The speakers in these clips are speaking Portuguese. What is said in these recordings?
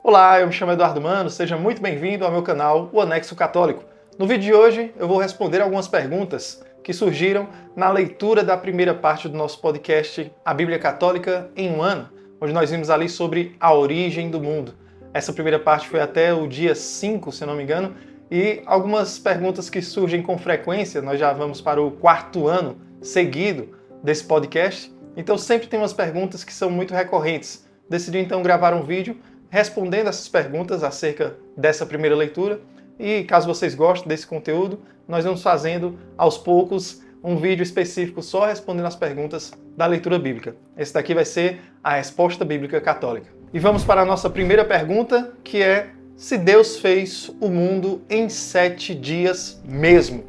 Olá, eu me chamo Eduardo Mano, seja muito bem-vindo ao meu canal, o Anexo Católico. No vídeo de hoje eu vou responder algumas perguntas que surgiram na leitura da primeira parte do nosso podcast A Bíblia Católica em um Ano, onde nós vimos ali sobre a origem do mundo. Essa primeira parte foi até o dia 5, se não me engano, e algumas perguntas que surgem com frequência, nós já vamos para o 4º ano seguido desse podcast, então sempre tem umas perguntas que são muito recorrentes. Decidi então gravar um vídeo respondendo essas perguntas acerca dessa primeira leitura. E caso vocês gostem desse conteúdo, nós vamos fazendo aos poucos um vídeo específico só respondendo as perguntas da leitura bíblica. Esse daqui vai ser a resposta bíblica católica. E vamos para a nossa primeira pergunta, que é: se Deus fez o mundo em 7 dias mesmo?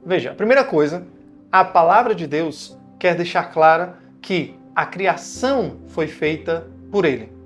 Veja, a primeira coisa, a palavra de Deus quer deixar clara que a criação foi feita por Ele.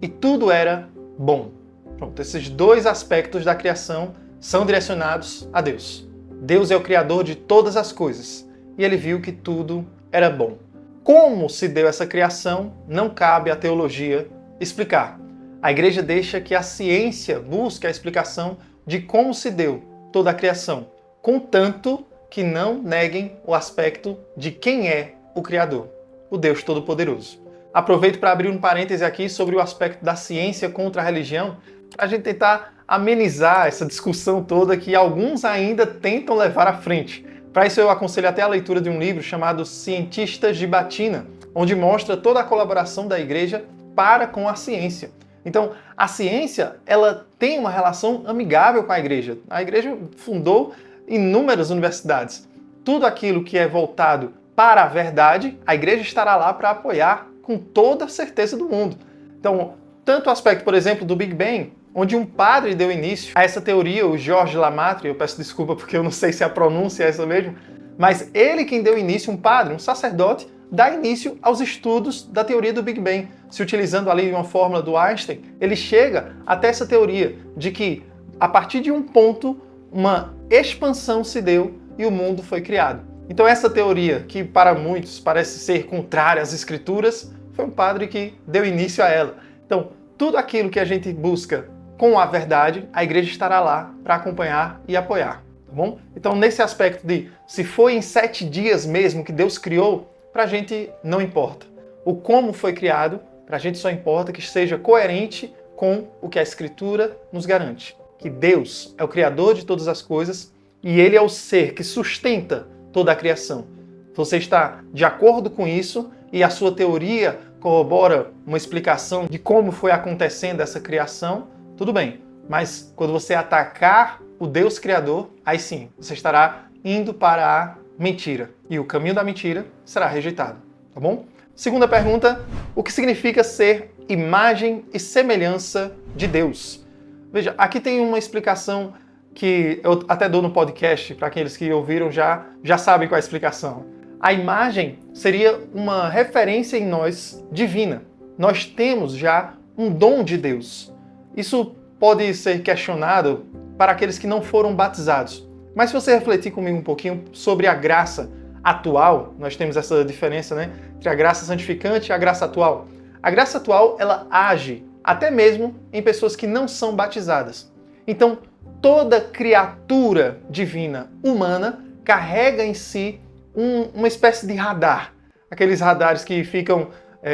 E tudo era bom. Pronto, esses dois aspectos da criação são direcionados a Deus. Deus é o Criador de todas as coisas e Ele viu que tudo era bom. Como se deu essa criação, não cabe à teologia explicar. A Igreja deixa que a ciência busque a explicação de como se deu toda a criação, contanto que não neguem o aspecto de quem é o Criador, o Deus Todo-Poderoso. Aproveito para abrir um parêntese aqui sobre o aspecto da ciência contra a religião, para a gente tentar amenizar essa discussão toda que alguns ainda tentam levar à frente. Para isso eu aconselho até a leitura de um livro chamado Cientistas de Batina, onde mostra toda a colaboração da Igreja para com a ciência. Então, a ciência, ela tem uma relação amigável com a Igreja. A Igreja fundou inúmeras universidades. Tudo aquilo que é voltado para a verdade, a Igreja estará lá para apoiar com toda a certeza do mundo. Então, tanto o aspecto, por exemplo, do Big Bang, onde um padre deu início a essa teoria, o Georges Lamaitre, eu peço desculpa porque eu não sei se a pronúncia é essa mesmo, mas ele quem deu início, um padre, um sacerdote, dá início aos estudos da teoria do Big Bang. Se utilizando ali uma fórmula do Einstein, ele chega até essa teoria de que, a partir de um ponto, uma expansão se deu e o mundo foi criado. Então essa teoria, que para muitos parece ser contrária às Escrituras, foi um padre que deu início a ela. Então, tudo aquilo que a gente busca com a verdade, a Igreja estará lá para acompanhar e apoiar, tá bom? Então, nesse aspecto de se foi em 7 dias mesmo que Deus criou, para a gente não importa. O como foi criado, para a gente só importa que seja coerente com o que a Escritura nos garante. Que Deus é o Criador de todas as coisas e Ele é o ser que sustenta toda a criação. Você está de acordo com isso e a sua teoria corrobora uma explicação de como foi acontecendo essa criação, tudo bem. Mas quando você atacar o Deus Criador, aí sim, você estará indo para a mentira. E o caminho da mentira será rejeitado, tá bom? Segunda pergunta, o que significa ser imagem e semelhança de Deus? Veja, aqui tem uma explicação que eu até dou no podcast, para aqueles que ouviram já sabem qual é a explicação. A imagem seria uma referência em nós divina. Nós temos já um dom de Deus. Isso pode ser questionado para aqueles que não foram batizados. Mas se você refletir comigo um pouquinho sobre a graça atual, nós temos essa diferença, né, entre a graça santificante e a graça atual. A graça atual, ela age até mesmo em pessoas que não são batizadas. Então, toda criatura divina humana carrega em si uma espécie de radar. Aqueles radares que ficam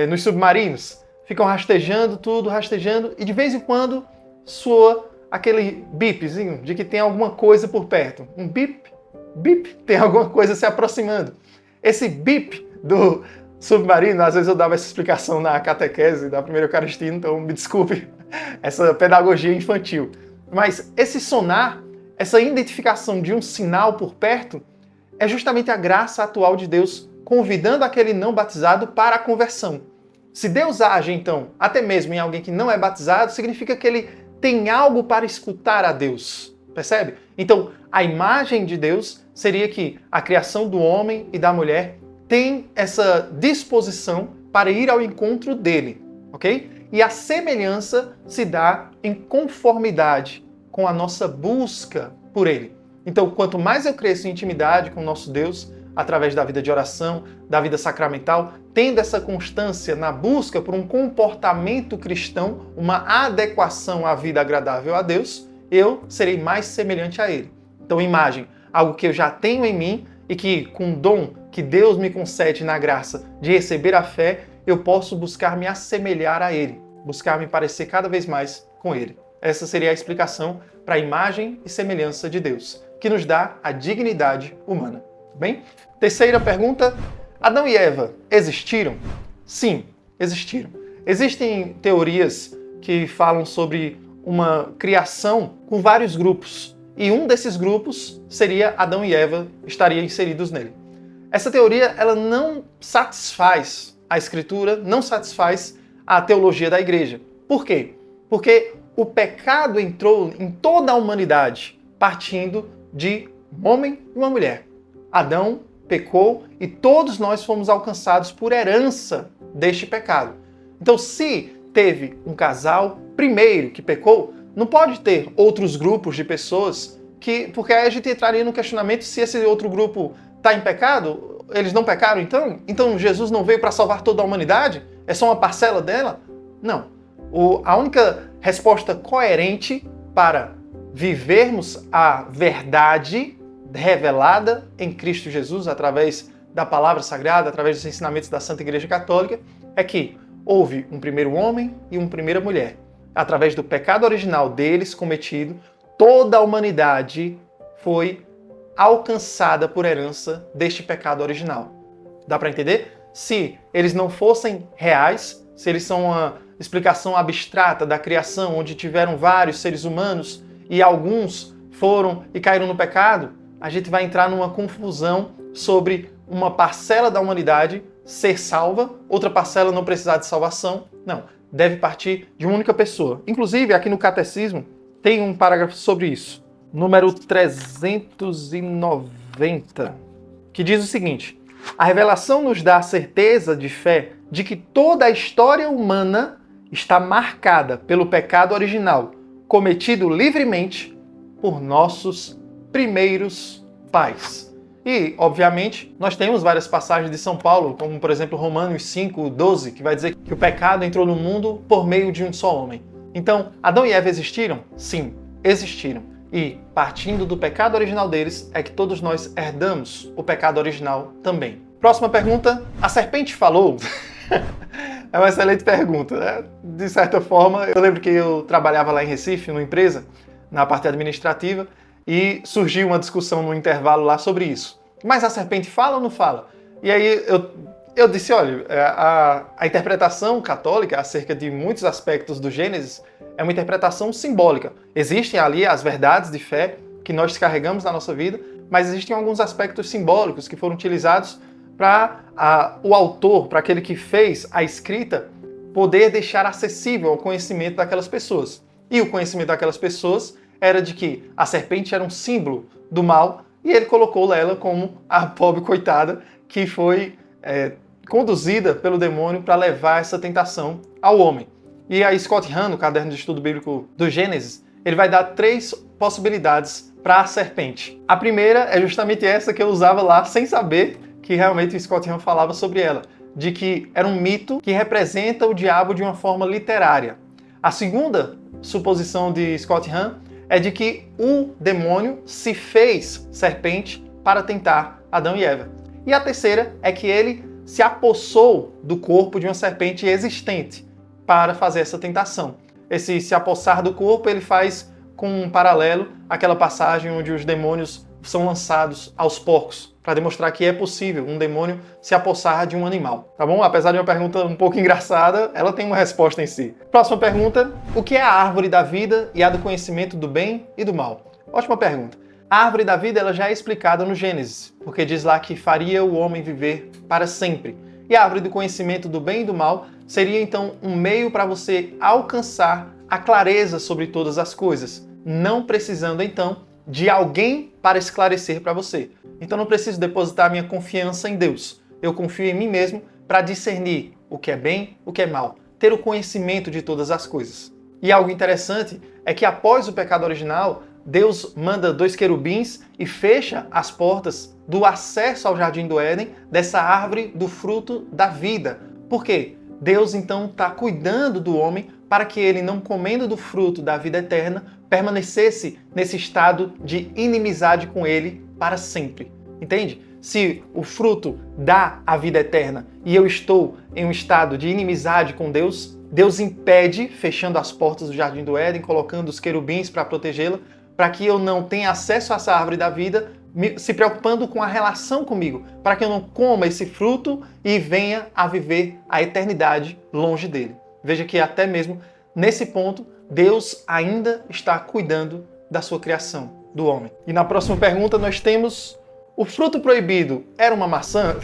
nos submarinos, ficam rastejando tudo, rastejando, e de vez em quando soa aquele bipzinho de que tem alguma coisa por perto. Um bip, bip, tem alguma coisa se aproximando. Esse bip do submarino, às vezes eu dava essa explicação na catequese da primeira Eucaristia, então me desculpe essa pedagogia infantil. Mas esse sonar, essa identificação de um sinal por perto, é justamente a graça atual de Deus convidando aquele não batizado para a conversão. Se Deus age, então, até mesmo em alguém que não é batizado, significa que ele tem algo para escutar a Deus. Percebe? Então, a imagem de Deus seria que a criação do homem e da mulher tem essa disposição para ir ao encontro dele, ok? E a semelhança se dá em conformidade com a nossa busca por ele. Então, quanto mais eu cresço em intimidade com o nosso Deus, através da vida de oração, da vida sacramental, tendo essa constância na busca por um comportamento cristão, uma adequação à vida agradável a Deus, eu serei mais semelhante a Ele. Então, imagem, algo que eu já tenho em mim e que, com o dom que Deus me concede na graça de receber a fé, eu posso buscar me assemelhar a Ele, buscar me parecer cada vez mais com Ele. Essa seria a explicação para a imagem e semelhança de Deus, que nos dá a dignidade humana. Bem? Terceira pergunta: Adão e Eva existiram? Sim, existiram. Existem teorias que falam sobre uma criação com vários grupos, e um desses grupos seria Adão e Eva, estariam inseridos nele. Essa teoria ela não satisfaz a Escritura, não satisfaz a teologia da igreja. Por quê? Porque o pecado entrou em toda a humanidade, partindo de um homem e uma mulher. Adão pecou e todos nós fomos alcançados por herança deste pecado. Então, se teve um casal primeiro que pecou, não pode ter outros grupos de pessoas porque aí a gente entraria no questionamento se esse outro grupo está em pecado, eles não pecaram então? Então Jesus não veio para salvar toda a humanidade? É só uma parcela dela? Não. A única resposta coerente para vivermos a verdade revelada em Cristo Jesus através da palavra sagrada, através dos ensinamentos da Santa Igreja Católica, é que houve um primeiro homem e uma primeira mulher. Através do pecado original deles cometido, toda a humanidade foi alcançada por herança deste pecado original. Dá para entender? Se eles não fossem reais, se eles são uma explicação abstrata da criação, onde tiveram vários seres humanos e alguns foram e caíram no pecado, a gente vai entrar numa confusão sobre uma parcela da humanidade ser salva, outra parcela não precisar de salvação. Não, deve partir de uma única pessoa. Inclusive, aqui no Catecismo, tem um parágrafo sobre isso, número 390, que diz o seguinte: a revelação nos dá a certeza de fé de que toda a história humana está marcada pelo pecado original, cometido livremente por nossos primeiros pais. E, obviamente, nós temos várias passagens de São Paulo, como, por exemplo, Romanos 5:12, que vai dizer que o pecado entrou no mundo por meio de um só homem. Então, Adão e Eva existiram? Sim, existiram. E, partindo do pecado original deles, é que todos nós herdamos o pecado original também. Próxima pergunta: a serpente falou? É uma excelente pergunta, né? De certa forma, eu lembro que eu trabalhava lá em Recife, numa empresa, na parte administrativa, e surgiu uma discussão no intervalo lá sobre isso. Mas a serpente fala ou não fala? E aí eu disse, olha, a interpretação católica acerca de muitos aspectos do Gênesis é uma interpretação simbólica. Existem ali as verdades de fé que nós carregamos na nossa vida, mas existem alguns aspectos simbólicos que foram utilizados para o autor, para aquele que fez a escrita, poder deixar acessível ao conhecimento daquelas pessoas. E o conhecimento daquelas pessoas era de que a serpente era um símbolo do mal e ele colocou ela como a pobre coitada que foi conduzida pelo demônio para levar essa tentação ao homem. E aí Scott Hahn, no Caderno de Estudo Bíblico do Gênesis, ele vai dar 3 possibilidades para a serpente. A primeira é justamente essa que eu usava lá sem saber que realmente o Scott Hahn falava sobre ela, de que era um mito que representa o diabo de uma forma literária. A segunda suposição de Scott Hahn é de que o demônio se fez serpente para tentar Adão e Eva. E a terceira é que ele se apossou do corpo de uma serpente existente para fazer essa tentação. Esse se apossar do corpo ele faz com um paralelo àquela passagem onde os demônios são lançados aos porcos, para demonstrar que é possível um demônio se apossar de um animal. Tá bom? Apesar de uma pergunta um pouco engraçada, ela tem uma resposta em si. Próxima pergunta: o que é a árvore da vida e a do conhecimento do bem e do mal? Ótima pergunta. A árvore da vida ela já é explicada no Gênesis, porque diz lá que faria o homem viver para sempre. E a árvore do conhecimento do bem e do mal seria então um meio para você alcançar a clareza sobre todas as coisas, não precisando então de alguém para esclarecer para você. Então não preciso depositar minha confiança em Deus. Eu confio em mim mesmo para discernir o que é bem, o que é mal, ter o conhecimento de todas as coisas. E algo interessante é que após o pecado original, Deus manda 2 querubins e fecha as portas do acesso ao Jardim do Éden, dessa árvore do fruto da vida. Por quê? Deus então está cuidando do homem para que ele, não comendo do fruto da vida eterna, permanecesse nesse estado de inimizade com ele para sempre. Entende? Se o fruto dá a vida eterna e eu estou em um estado de inimizade com Deus, Deus impede, fechando as portas do Jardim do Éden, colocando os querubins para protegê-la, para que eu não tenha acesso a essa árvore da vida, se preocupando com a relação comigo, para que eu não coma esse fruto e venha a viver a eternidade longe dele. Veja que até mesmo nesse ponto, Deus ainda está cuidando da sua criação, do homem. E na próxima pergunta nós temos: o fruto proibido era uma maçã?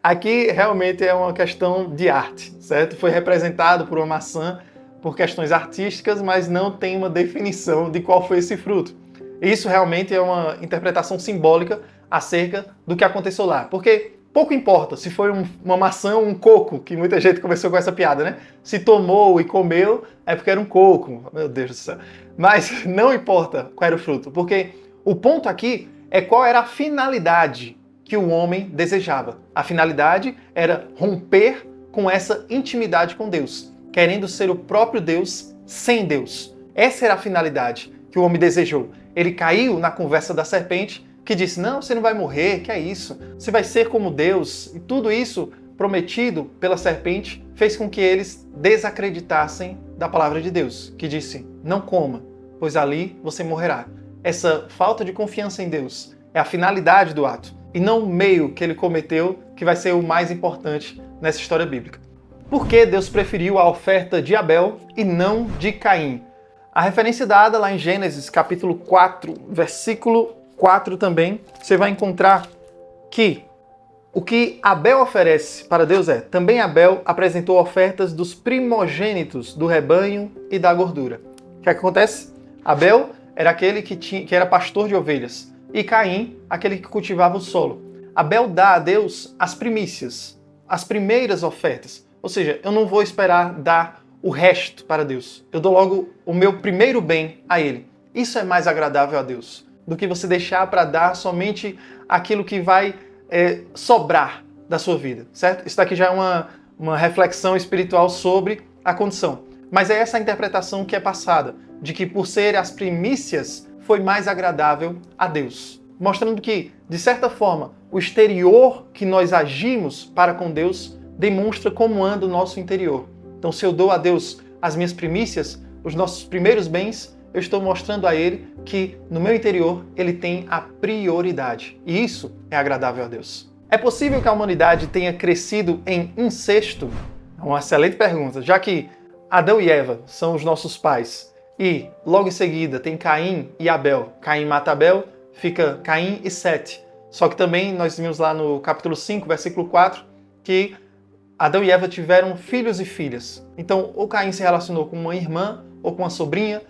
Aqui realmente é uma questão de arte, certo? Foi representado por uma maçã por questões artísticas, mas não tem uma definição de qual foi esse fruto. Isso realmente é uma interpretação simbólica acerca do que aconteceu lá. Porque pouco importa se foi uma maçã ou um coco, que muita gente começou com essa piada, né? Se tomou e comeu, é porque era um coco. Meu Deus do céu. Mas não importa qual era o fruto, porque o ponto aqui é qual era a finalidade que o homem desejava. A finalidade era romper com essa intimidade com Deus, querendo ser o próprio Deus sem Deus. Essa era a finalidade que o homem desejou. Ele caiu na conversa da serpente, que disse: não, você não vai morrer, que é isso? Você vai ser como Deus. E tudo isso, prometido pela serpente, fez com que eles desacreditassem da palavra de Deus, que disse: não coma, pois ali você morrerá. Essa falta de confiança em Deus é a finalidade do ato, e não o meio que ele cometeu, que vai ser o mais importante nessa história bíblica. Por que Deus preferiu a oferta de Abel e não de Caim? A referência dada lá em Gênesis capítulo 4, versículo 4 também, você vai encontrar que o que Abel oferece para Deus é: também Abel apresentou ofertas dos primogênitos do rebanho e da gordura. O que acontece? Abel era aquele que era pastor de ovelhas, e Caim, aquele que cultivava o solo. Abel dá a Deus as primícias, as primeiras ofertas. Ou seja, eu não vou esperar dar o resto para Deus. Eu dou logo o meu primeiro bem a Ele. Isso é mais agradável a Deus do que você deixar para dar somente aquilo que vai sobrar da sua vida, certo? Isso daqui já é uma reflexão espiritual sobre a condição. Mas é essa a interpretação que é passada, de que por ser as primícias foi mais agradável a Deus. Mostrando que, de certa forma, o exterior que nós agimos para com Deus demonstra como anda o nosso interior. Então, se eu dou a Deus as minhas primícias, os nossos primeiros bens, eu estou mostrando a Ele que, no meu interior, Ele tem a prioridade. E isso é agradável a Deus. É possível que a humanidade tenha crescido em incesto? É uma excelente pergunta, já que Adão e Eva são os nossos pais. E, logo em seguida, tem Caim e Abel. Caim mata Abel, fica Caim e Sete. Só que também nós vimos lá no capítulo 5, versículo 4, que Adão e Eva tiveram filhos e filhas. Então, ou Caim se relacionou com uma irmã ou com uma sobrinha.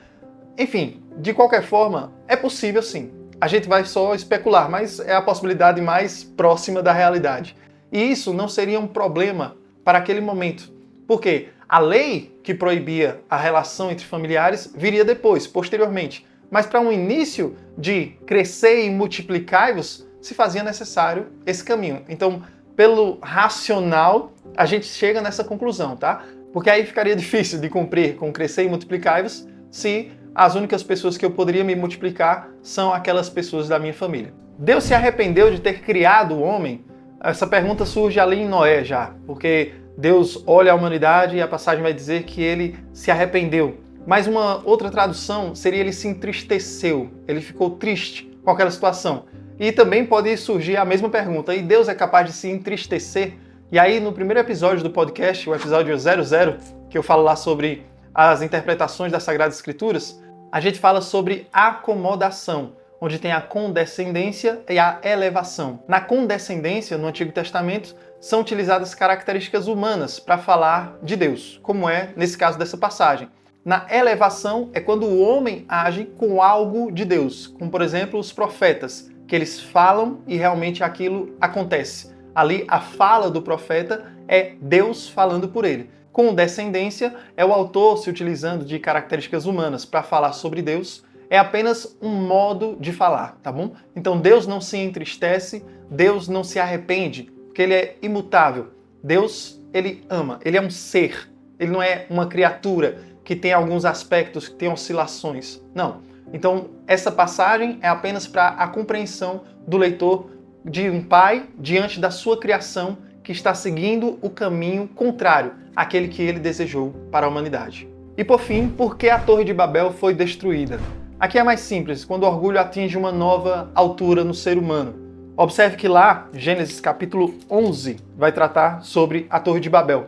Enfim, de qualquer forma, é possível sim. A gente vai só especular, mas é a possibilidade mais próxima da realidade. E isso não seria um problema para aquele momento. Por quê? A lei que proibia a relação entre familiares viria depois, posteriormente. Mas para um início de crescer e multiplicar-vos, se fazia necessário esse caminho. Então, pelo racional, a gente chega nessa conclusão, tá? Porque aí ficaria difícil de cumprir com crescer e multiplicar-vos se as únicas pessoas que eu poderia me multiplicar são aquelas pessoas da minha família. Deus se arrependeu de ter criado o homem? Essa pergunta surge ali em Noé já, porque Deus olha a humanidade e a passagem vai dizer que ele se arrependeu. Mas uma outra tradução seria ele se entristeceu, ele ficou triste com aquela situação. E também pode surgir a mesma pergunta: e Deus é capaz de se entristecer? E aí no primeiro episódio do podcast, o episódio 00, que eu falo lá sobre as interpretações das Sagradas Escrituras, a gente fala sobre acomodação, onde tem a condescendência e a elevação. Na condescendência, no Antigo Testamento, são utilizadas características humanas para falar de Deus, como é nesse caso dessa passagem. Na elevação é quando o homem age com algo de Deus, como por exemplo os profetas, que eles falam e realmente aquilo acontece. Ali a fala do profeta é Deus falando por ele. Condescendência é o autor se utilizando de características humanas para falar sobre Deus. é apenas um modo de falar, tá bom? Então Deus não se entristece, Deus não se arrepende, porque Ele é imutável. Deus, Ele ama, Ele é um ser, Ele não é uma criatura que tem alguns aspectos, que tem oscilações. Não. Então, essa passagem é apenas para a compreensão do leitor de um pai diante da sua criação que está seguindo o caminho contrário àquele que ele desejou para a humanidade. E por fim, por que a Torre de Babel foi destruída? Aqui é mais simples, quando o orgulho atinge uma nova altura no ser humano. Observe que lá, Gênesis capítulo 11, vai tratar sobre a Torre de Babel.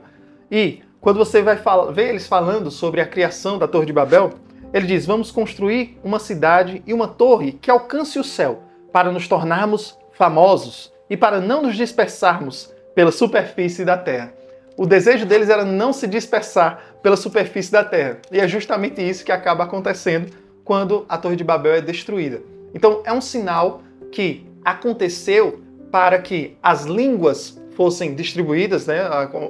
E quando você vai ver eles falando sobre a criação da Torre de Babel, ele diz, vamos construir uma cidade e uma torre que alcance o céu, para nos tornarmos famosos e para não nos dispersarmos pela superfície da terra. O desejo deles era não se dispersar pela superfície da terra. E é justamente isso que acaba acontecendo quando a Torre de Babel é destruída. Então é um sinal que aconteceu para que as línguas fossem distribuídas, né?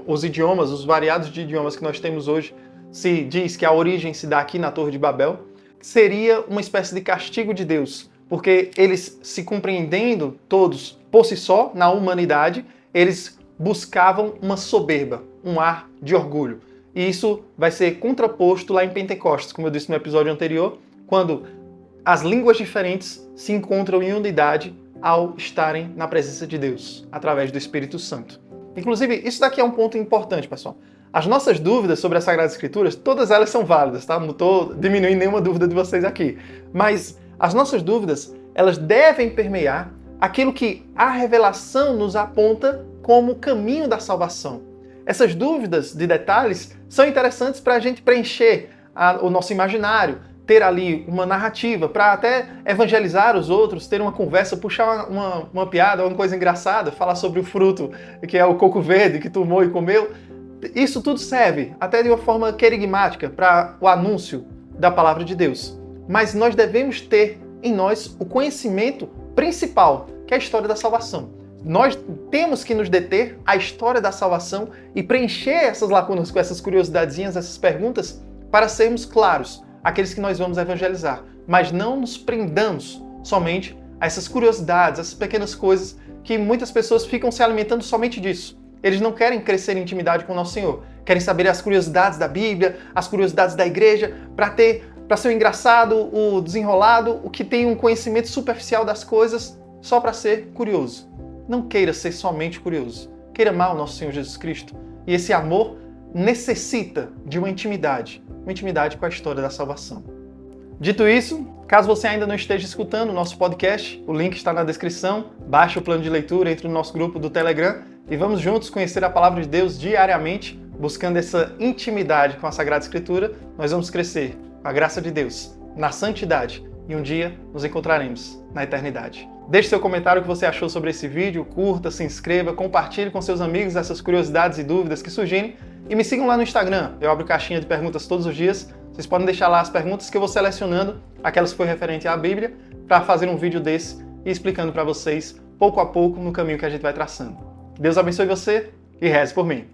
Os idiomas, os variados de idiomas que nós temos hoje, se diz que a origem se dá aqui na Torre de Babel, seria uma espécie de castigo de Deus, porque eles se compreendendo todos por si só, na humanidade, eles buscavam uma soberba, um ar de orgulho. E isso vai ser contraposto lá em Pentecostes, como eu disse no episódio anterior, quando as línguas diferentes se encontram em unidade ao estarem na presença de Deus, através do Espírito Santo. Inclusive, isso daqui é um ponto importante, pessoal. As nossas dúvidas sobre as Sagradas Escrituras, todas elas são válidas, tá? Não estou diminuindo nenhuma dúvida de vocês aqui. Mas as nossas dúvidas, elas devem permear aquilo que a revelação nos aponta como caminho da salvação. Essas dúvidas de detalhes são interessantes para a gente preencher o nosso imaginário, ter ali uma narrativa, para até evangelizar os outros, ter uma conversa, puxar uma piada, uma coisa engraçada, falar sobre o fruto que é o coco verde que tomou e comeu. Isso tudo serve, até de uma forma querigmática, para o anúncio da palavra de Deus. Mas nós devemos ter em nós o conhecimento principal, que é a história da salvação. Nós temos que nos deter à história da salvação e preencher essas lacunas com essas curiosidadezinhas, essas perguntas, para sermos claros, aqueles que nós vamos evangelizar. Mas não nos prendamos somente a essas curiosidades, essas pequenas coisas que muitas pessoas ficam se alimentando somente disso. Eles não querem crescer em intimidade com o nosso Senhor. Querem saber as curiosidades da Bíblia, as curiosidades da igreja, para ser o engraçado, o desenrolado, o que tem um conhecimento superficial das coisas, só para ser curioso. Não queira ser somente curioso. Queira amar o nosso Senhor Jesus Cristo. E esse amor necessita de uma intimidade com a história da salvação. Dito isso, caso você ainda não esteja escutando o nosso podcast, o link está na descrição, baixe o plano de leitura, entre no nosso grupo do Telegram e vamos juntos conhecer a Palavra de Deus diariamente, buscando essa intimidade com a Sagrada Escritura. Nós vamos crescer, com a graça de Deus, na santidade e um dia nos encontraremos na eternidade. Deixe seu comentário o que você achou sobre esse vídeo, curta, se inscreva, compartilhe com seus amigos essas curiosidades e dúvidas que surgirem e me sigam lá no Instagram. Eu abro caixinha de perguntas todos os dias. Vocês podem deixar lá as perguntas que eu vou selecionando, aquelas que foi referente à Bíblia, para fazer um vídeo desse e explicando para vocês, pouco a pouco, no caminho que a gente vai traçando. Deus abençoe você e reze por mim.